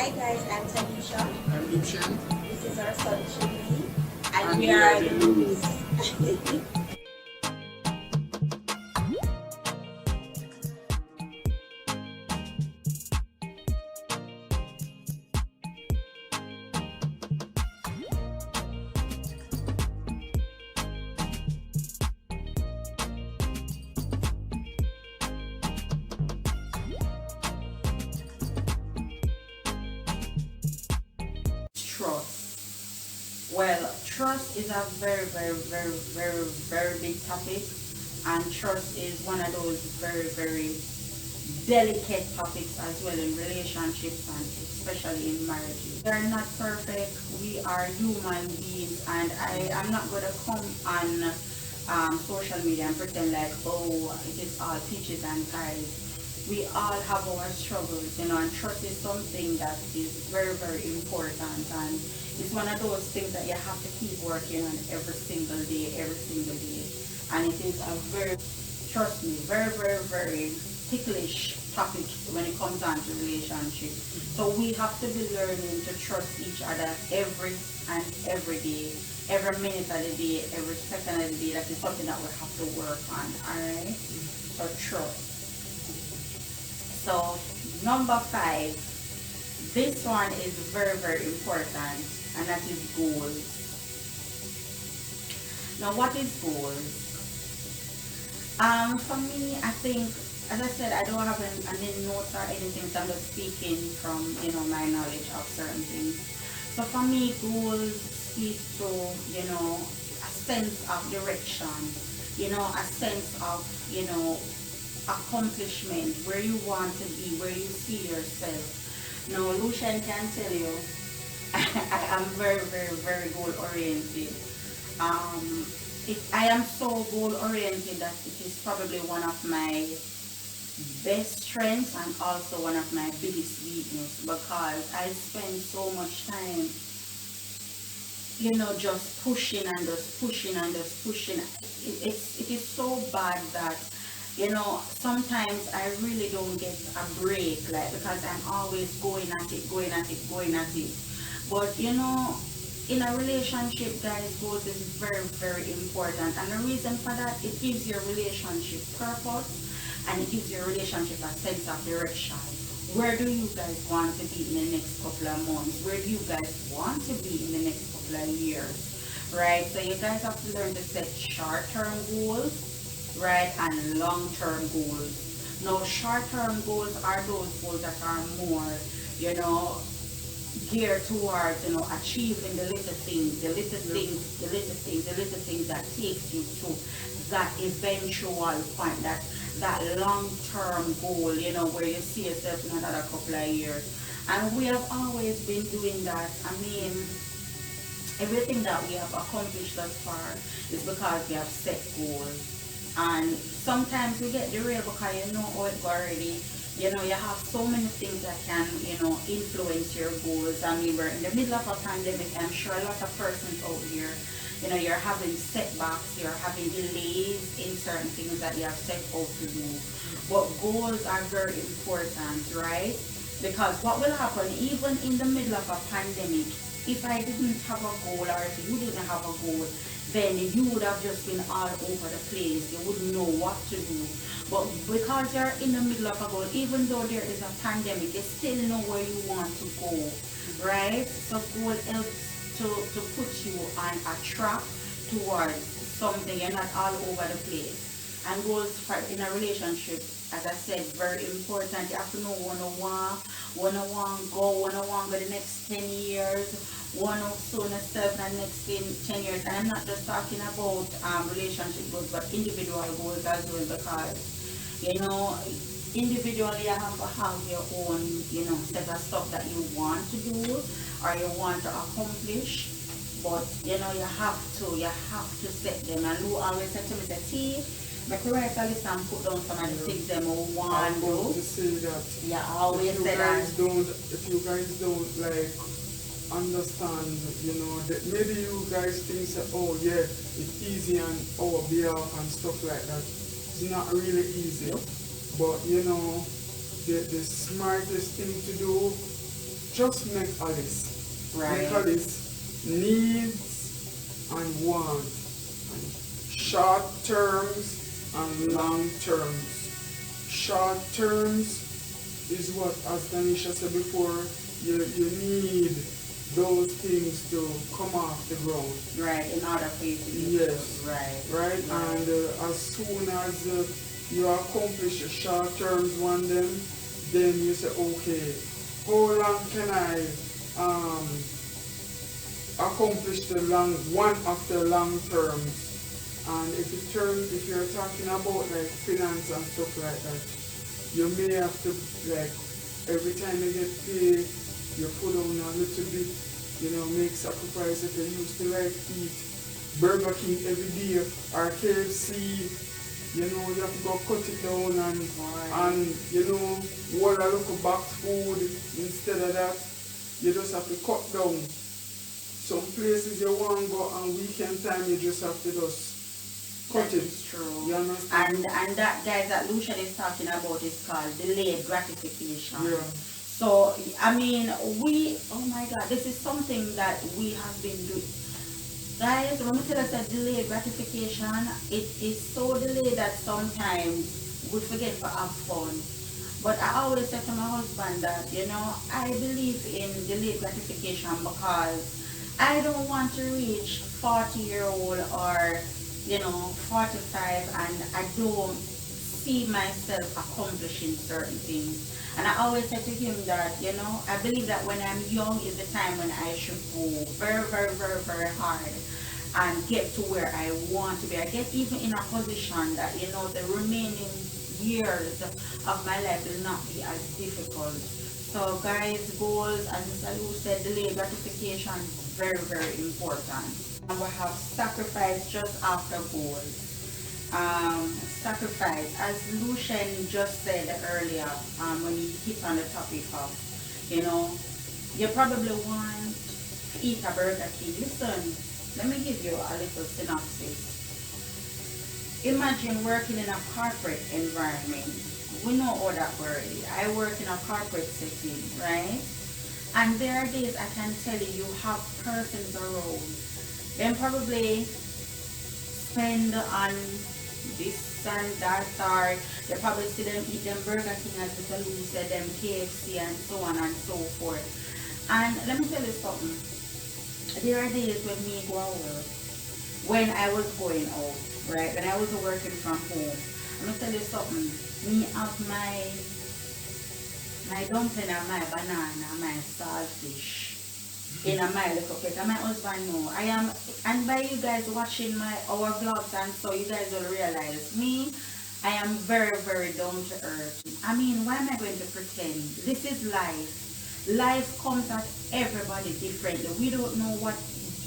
Hi guys, I'm Tanisha. I'm Dubshan. This is our son Chimney, and And we we are are the the Loos. Loos. Trust. Well, trust is a very, very, very, very, very big topic, and trust is one of those very, very delicate topics as well in relationships and especially in marriages. We are not perfect. We are human beings, and I am not going to come on social media and pretend like, oh, it is all peaches and pies. We all have our struggles, and trust is something that is very, very important, and it's one of those things that you have to keep working on every single day, and it is a very, trust me, very, very, very ticklish topic when it comes down to relationship. So we have to be learning to trust each other every day, every minute of the day, every second of the day. That is something that we have to work on. Alright? So trust. So number 5, this one is very, very important, and that is goals. Now what is goals? For me, I think, as I said, I don't have any notes or anything, so I'm just speaking from, my knowledge of certain things. So for me, goals speak to, a sense of direction, a sense of, accomplishment, where you want to be, where you see yourself. Now, Lucian can tell you, I am very, very, very goal oriented. Um, I am so goal oriented that it is probably one of my best strengths and also one of my biggest weakness, because I spend so much time, just pushing and just pushing and just pushing. It is so bad that, sometimes I really don't get a break, like, because I'm always going at it, going at it, going at it. But in a relationship, guys, goals is very, very important. And the reason for that, it gives your relationship purpose, and it gives your relationship a sense of direction. Where do you guys want to be in the next couple of months? Where do you guys want to be in the next couple of years? Right? So you guys have to learn to set short-term goals, right, and long-term goals. Now, short-term goals are those goals that are more, you know, geared towards, achieving the little things, the little things that takes you to that eventual point, that long-term goal, where you see yourself in another couple of years. And we have always been doing that. I mean, everything that we have accomplished thus far is because we have set goals. And sometimes we get derailed because you know how it go already. You have so many things that can, influence your goals. I mean, we're in the middle of a pandemic. I'm sure a lot of persons out here, you're having setbacks, you're having delays in certain things that you have set out to do. But goals are very important, right? Because what will happen, even in the middle of a pandemic, if I didn't have a goal, or if you didn't have a goal, then you would have just been all over the place. You wouldn't know what to do. But because you're in the middle of a goal, even though there is a pandemic, you still know where you want to go, right? So goal helps to put you on a track towards something. You're not all over the place. And goals for in a relationship, as I said, very important. You have to know wanna want go the next 10 years, wanna soon serve the next 10 years. And I'm not just talking about relationship goals, but individual goals as well, because individually you have to have your own, set of stuff that you want to do or you want to accomplish. But you have to set them. And Lou always said to me, say, T, make a write a list and put down some of the things them who want I'm to going do. to say that Yeah, always say that. if you guys don't like understand, that maybe you guys think that, oh yeah, it's easy on our behalf and stuff like that. It's not really easy. Yep. But the smartest thing to do just make a list. Right. Make a list. Needs and wants. And short terms and long terms. Short terms is what, as Tanisha said before, you need those things to come off the ground. Right, in order for you to do Yes. so. Right. Right? And as soon as you accomplish the short terms one then you say, okay, how long can I accomplish the one of the long terms? And if you're talking about like finance and stuff like that, you may have to, like, every time you get paid, you put on a little bit, make sacrifice. If you used to like eat Burger King every day or KFC, you have to go cut it down and what a little box food. Instead of that, you just have to cut down. Some places you want to go on weekend time, you just have to just cut That it. is true. You understand? And that, guys, that Lucian is talking about is called delayed gratification. Yeah. So, I mean, oh my God, this is something that we have been doing. Guys, when we tell us that delayed gratification, it is so delayed that sometimes we forget to have fun. But I always say to my husband that, I believe in delayed gratification because I don't want to reach 40-year-old or 45 and I don't see myself accomplishing certain things. And I always say to him that, I believe that when I'm young is the time when I should go very, very, very, very hard and get to where I want to be. I get even in a position that, the remaining years of my life will not be as difficult. So guys, goals, as Mr. Lou said, delayed gratification, very, very important. And we have sacrifice just after goals. Sacrifice, as Lucian just said earlier, when he hit on the topic of, you probably want to eat a Burger King. Listen, let me give you a little synopsis. Imagine working in a corporate environment. We know all that already. I work in a corporate setting, right? And there are days I can tell you have persons around. Then probably spend on this and that, or they probably see them eat them Burger King, as Mr. Lou said, them KFC and so on and so forth. And let me tell you something. There are days when me go out work, when I was going out, right? When I was working from home. I'm gonna tell you something. Me have my dumpling and my banana, my saltfish in my little plate. And my husband know. I am, and by you guys watching our vlogs and so you guys will realize me, I am very, very down to earth. I mean, why am I going to pretend? This is life. Life comes at everybody differently. We don't know what,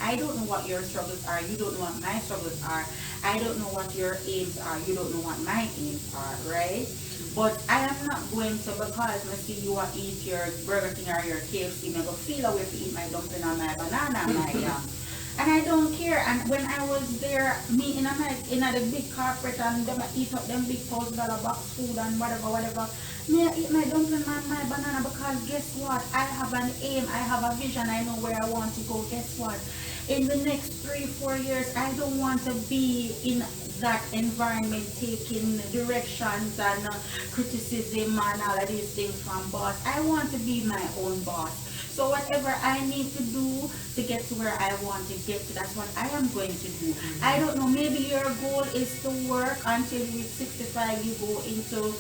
I don't know what your struggles are. You don't know what my struggles are. I don't know what your aims are. You don't know what my aims are, right? But I am not going to, because I see you want to eat your Burger King or your KFC, I go feel away to eat my dumpling or my banana and my yam. And I don't care. And when I was there, me in the big corporate and them eat up them big $1,000 box food and whatever. Me I eat my dumpling and my banana because guess what? I have an aim, I have a vision, I know where I want to go. Guess what? In the next 3-4 years, I don't want to be in that environment taking directions and criticism and all of these things from boss. I want to be my own boss. So whatever I need to do to get to where I want to get to, that's what I am going to do. I don't know, maybe your goal is to work until you reach 65, you go into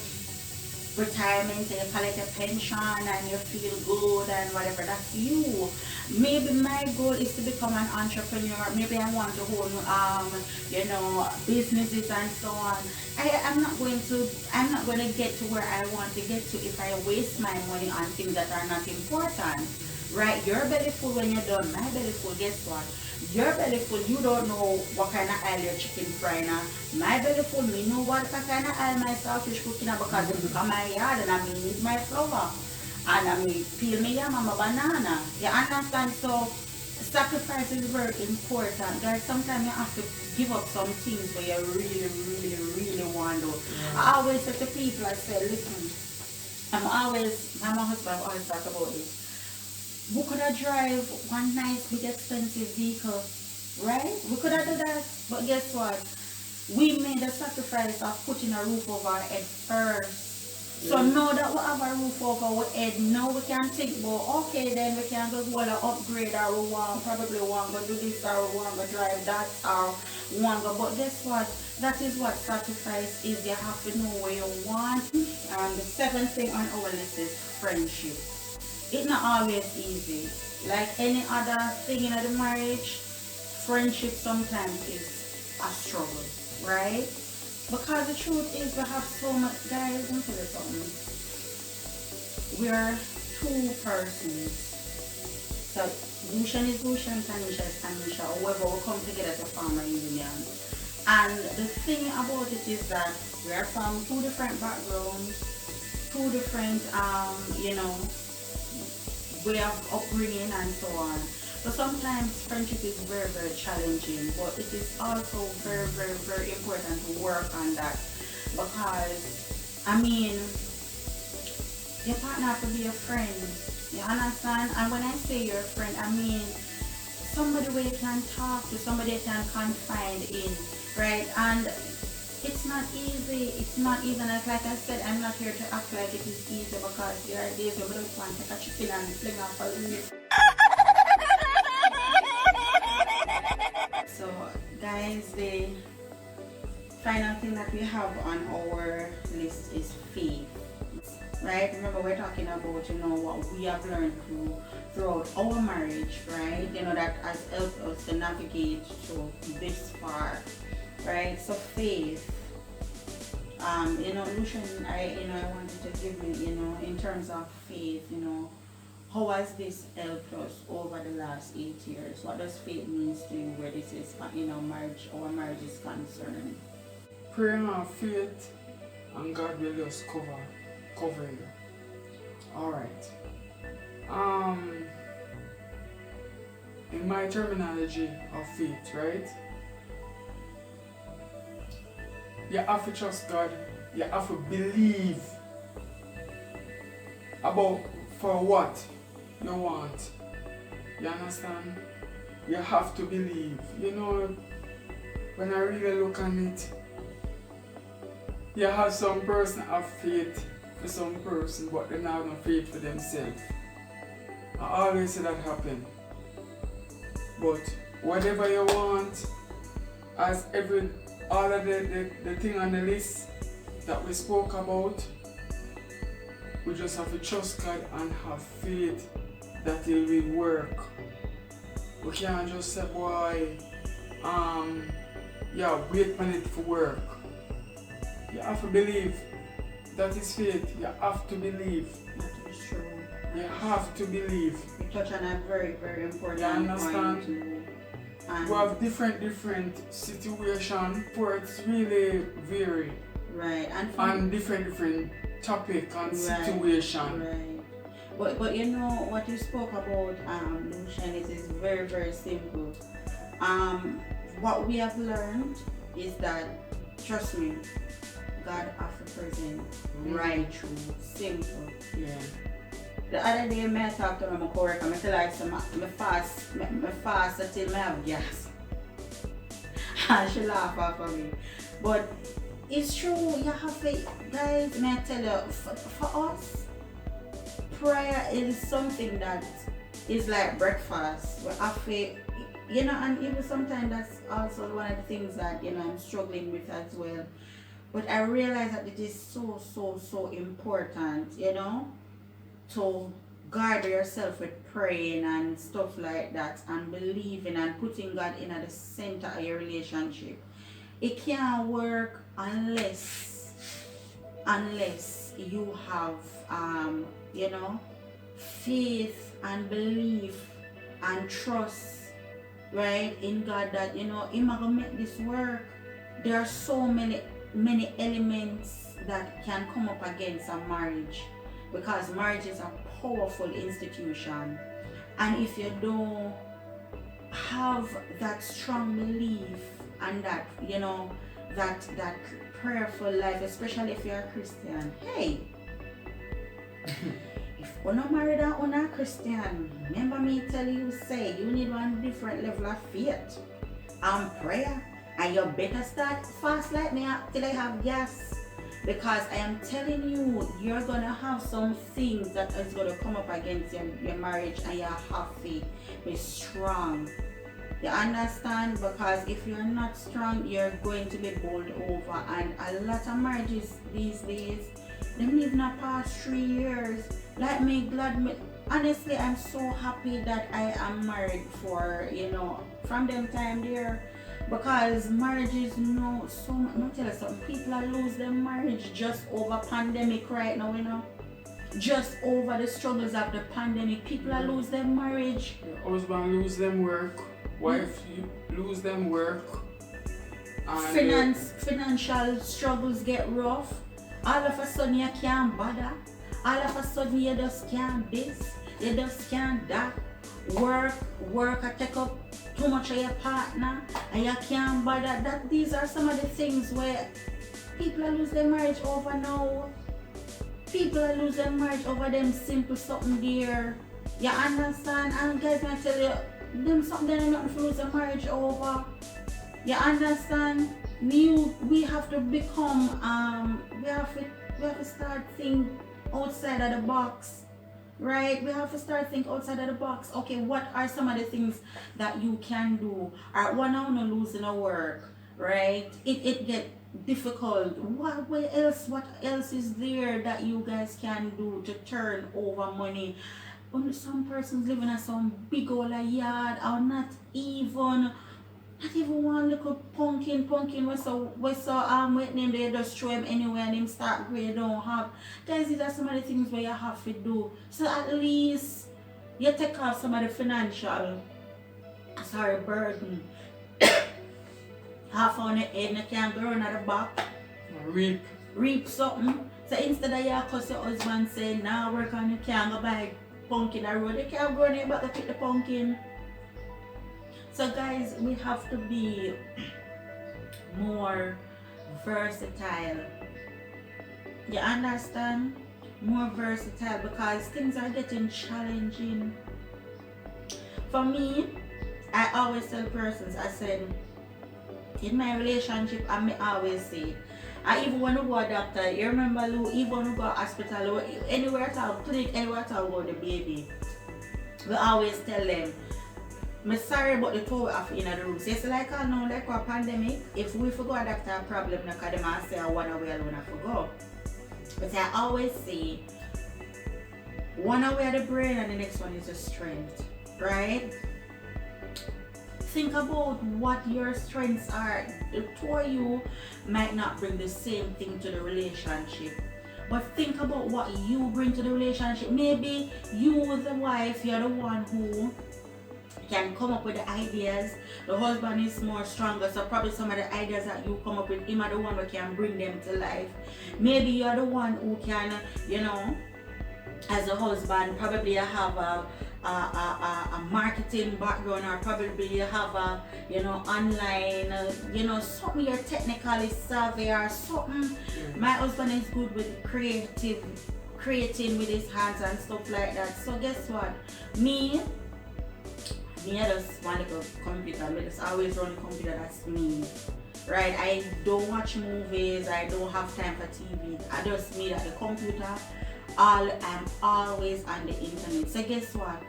retirement and you collect a pension and you feel good and whatever. That's you. Maybe my goal is to become an entrepreneur. Maybe I want to own businesses and so on. I'm not going to get to where I want to get to if I waste my money on things that are not important. Right? Your belly full when you're done. My belly full, guess what? Your belly full, you don't know what kind of oil your chicken frying. My belly full, me know what kind of oil my saltfish cooking because it become my yard and I mean with my flour. And I mean peel me yam and my banana. You understand? So sacrifice is very important. Guys, sometimes you have to give up some things where you really, really, really want to. I always say to people, I say, listen, my husband always talk about this. We could have drive one nice big expensive vehicle, right? We could have done that, but guess what? We made the sacrifice of putting a roof over our head first. So now that we have a roof over our head, now we can think about, okay, then we can just want to upgrade, or we want, probably want to do this, or we want to drive that, or we want to, but guess what? That is what sacrifice is. You have to know what you want. And the seventh thing on our list is friendship. It's not always easy. Like any other thing in the marriage, friendship sometimes is a struggle, right? Because the truth is we have so much, guys, let me tell you something. We are two persons. So Lucian is Lucian, Tanisha is Tanisha, however we come together to form a union. And the thing about it is that we are from two different backgrounds, two different way of upbringing and so on. So sometimes friendship is very, very challenging, but it is also very, very, very important to work on that, because your partner has to be a friend. You understand? And when I say you're a friend, I mean somebody where you can talk to, somebody you can confide in, right? And it's not easy. It's not easy. And like I said, I'm not here to act like it is easy, because there are days where we don't want to take a chicken and fling off a leaf. So guys, the final thing that we have on our list is faith, right? Remember, we're talking about what we have learned throughout our marriage, right? That has helped us to navigate through this far, right? So faith, Lucian, I wanted to give you, in terms of faith, how has this helped us over the last 8 years? What does faith mean to you where this is, marriage, our marriage is concerned? Praying on faith, and God will just cover you. Alright. In my terminology of faith, right? You have to trust God. You have to believe about for what you want. You understand? You have to believe. When I really look on it, you have some person have faith for some person, but they have no faith for themselves. I always see that happen. But whatever you want, as all of the thing on the list that we spoke about, we just have to trust God and have faith that it will work. We can't just say, boy, wait for it to work. You have to believe. That is faith. You have to believe. That is true. You have to believe. You touch on a very, very important You understand? point. We have different situations where it's really vary. Right. And different topic and situation. Right. But what you spoke about, Lucian, it is very, very simple. What we have learned is that, trust me, God has to present right through, simple. Yeah. The other day, I talked to my coworker, I tell her I fast until I have gas. And she laughed at me. But it's true, you have to, guys, may I tell you, for us, prayer is something that is like breakfast. We have to, and even sometimes that's also one of the things that, I'm struggling with as well. But I realize that it is so important, to guard yourself with praying and stuff like that, and believing and putting God in at the center of your relationship. It can't work unless you have faith and belief and trust, right, in God, that He's gonna make this work. There are so many elements that can come up against a marriage, because marriage is a powerful institution, and if you don't have that strong belief and that that prayerful life, especially if you're a Christian, hey, if When you married and you're not Christian, remember me tell you say you need one different level of faith and prayer. And you better start fast like me till I have gas. Because I am telling you, you're gonna have some things that is gonna come up against your marriage, and you have to be strong. You understand? Because if you're not strong, you're going to be bowled over. And a lot of marriages these days, them even past 3 years. Like me, honestly, I'm so happy that I am married for, from them time there. Because marriages, so much. I'll tell you something, people are losing their marriage just over pandemic right now, Just over the struggles of the pandemic. People are losing their marriage. Husband lose them work, wife lose them work. And Financial struggles get rough. All of a sudden you can't bother. All of a sudden you just can't this. You just can't that. Work I take up too much of your partner and you can't bother. These are some of the things where people are losing their marriage over now. People are losing their marriage over them simple something there. You understand? And guys, I tell you, them something they're not to lose their marriage over. You understand? We have to become we have to start thinking outside of the box. Right? We have to start thinking outside of the box. Okay, what are some of the things that you can do? Or one now no losing a work, right? It get difficult. What else is there that you guys can do to turn over money? Only some persons living in some big old yard or not even one little pumpkin we saw what name they just throw him anywhere and him start grade don't have. Guys, these are some of the things where you have to do. So at least you take off some of the financial burden. Half on the head and you can go on at the back. Reap something. So instead of you cause your husband saying, nah, work on, you can't go buy pumpkin a road, you can't go on your back to pick the pumpkin. So guys, we have to be more versatile. You understand? More versatile because things are getting challenging. For me, I always tell persons, I said, in my relationship, I may always say, I even want to go to a doctor, you remember Lou, even when we go to hospital, anywhere at all, clinic, anywhere at all, go to the baby. We always tell them, I'm sorry about the two of in the room. So it's like I know like a pandemic, if we forgot a doctor problem, because they might say I want to wear alone I forgot. But I always say one away the brain and the next one is the strength. Right? Think about what your strengths are. The two of you might not bring the same thing to the relationship. But think about what you bring to the relationship. Maybe you, the wife, you're the one who can come up with the ideas. The husband is more stronger, so probably some of the ideas that you come up with, him are the one who can bring them to life. Maybe you're the one who can, as a husband, probably you have a marketing background, or probably you have a online, something you're technically savvy or something. My husband is good with creating with his hands and stuff like that. So guess what? Me, I just want a computer. I just always run the computer. That's me, right? I don't watch movies. I don't have time for TV. I just need at the computer. I'm always on the internet. So guess what?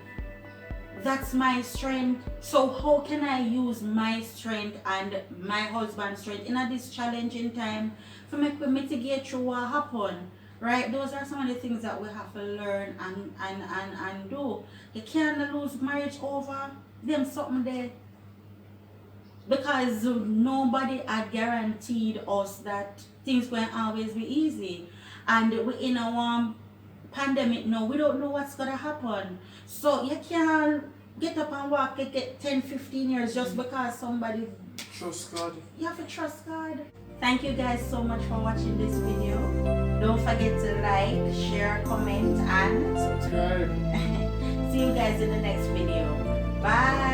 That's my strength. So how can I use my strength and my husband's strength in this challenging time to make we mitigate through what happened? Right? Those are some of the things that we have to learn and do. You can't lose marriage over them something there. Because nobody had guaranteed us that things won't always be easy. And we're in a pandemic now, we don't know what's going to happen. So you can't get up and walk, get 10-15 years just because somebody... Trust God. You have to trust God. Thank you guys so much for watching this video. Don't forget to like, share, comment, and subscribe. see you guys in the next video. Bye.